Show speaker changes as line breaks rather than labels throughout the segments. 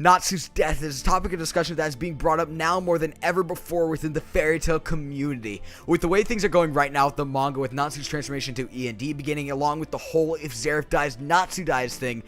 Natsu's death is a topic of discussion that is being brought up now more than ever before within the fairy tale community. With the way things are going right now with the manga, with Natsu's transformation to E.N.D beginning, along with the whole if Zeref dies, Natsu dies thing,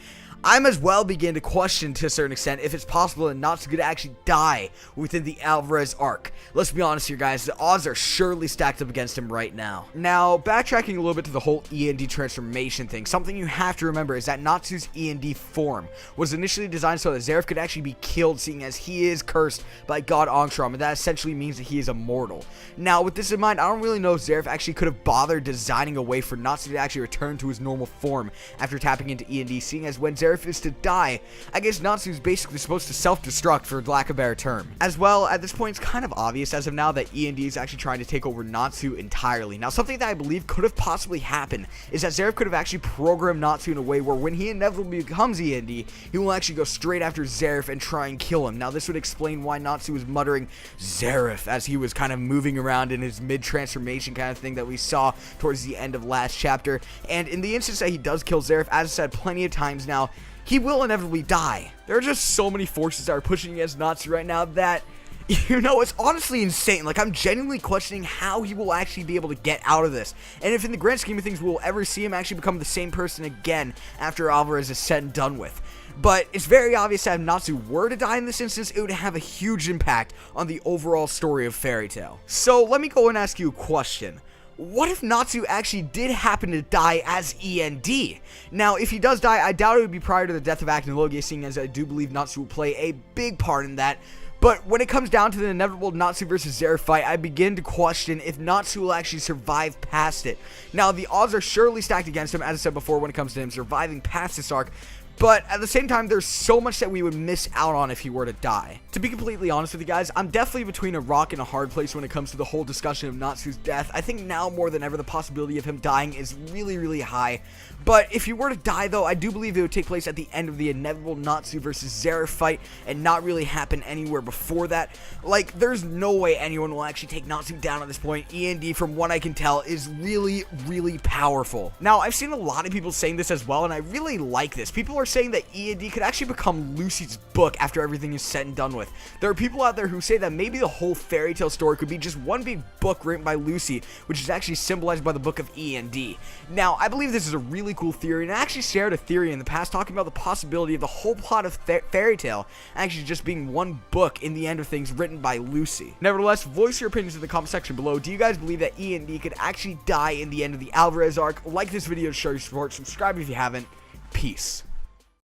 I'm as well begin to question to a certain extent if it's possible that Natsu could actually die within the Alvarez arc. Let's be honest here, guys, the odds are surely stacked up against him right now. Now, backtracking a little bit to the whole E.N.D transformation thing, something you have to remember is that Natsu's E.N.D form was initially designed so that Zeref could actually be killed, seeing as he is cursed by God Angstrom, and that essentially means that he is immortal. Now, with this in mind, I don't really know if Zeref actually could have bothered designing a way for Natsu to actually return to his normal form after tapping into E.N.D, seeing as when Zeref is to die, I guess Natsu is basically supposed to self-destruct, for lack of a better term. As well, at this point, it's kind of obvious as of now that E.N.D is actually trying to take over Natsu entirely. Now, something that I believe could have possibly happened is that Zeref could have actually programmed Natsu in a way where when he inevitably becomes E.N.D, he will actually go straight after Zeref and try and kill him. Now, this would explain why Natsu was muttering Zeref as he was kind of moving around in his mid-transformation kind of thing that we saw towards the end of last chapter. And in the instance that he does kill Zeref, as I said plenty of times now, he will inevitably die. There are just so many forces that are pushing against Natsu right now that, you know, it's honestly insane. Like, I'm genuinely questioning how he will actually be able to get out of this. And if in the grand scheme of things, we'll ever see him actually become the same person again after Alvarez is said and done with. But it's very obvious that if Natsu were to die in this instance, it would have a huge impact on the overall story of Fairy Tail. So let me go and ask you a question. What if Natsu actually did happen to die as E.N.D? Now, if he does die, I doubt it would be prior to the death of Acnologia, seeing as I do believe Natsu will play a big part in that. But when it comes down to the inevitable Natsu versus Zeref fight, I begin to question if Natsu will actually survive past it. Now, the odds are surely stacked against him, as I said before, when it comes to him surviving past this arc. But at the same time, there's so much that we would miss out on if he were to die. To be completely honest with you guys, I'm definitely between a rock and a hard place when it comes to the whole discussion of Natsu's death. I think now more than ever the possibility of him dying is really, really high. But if he were to die though, I do believe it would take place at the end of the inevitable Natsu versus Zeref fight and not really happen anywhere before that. Like, there's no way anyone will actually take Natsu down at this point. E.N.D, from what I can tell, is really, really powerful. Now, I've seen a lot of people saying this as well, and I really like this. People are saying that E.N.D could actually become Lucy's book after everything is said and done with. There are people out there who say that maybe the whole fairy tale story could be just one big book written by Lucy, which is actually symbolized by the book of E.N.D. Now, I believe this is a really cool theory, and I actually shared a theory in the past talking about the possibility of the whole plot of Fairy Tail actually just being one book in the end of things written by Lucy. Nevertheless, voice your opinions in the comment section below. Do you guys believe that E.N.D could actually die in the end of the Alvarez arc? Like this video to show your support, subscribe if you haven't. Peace.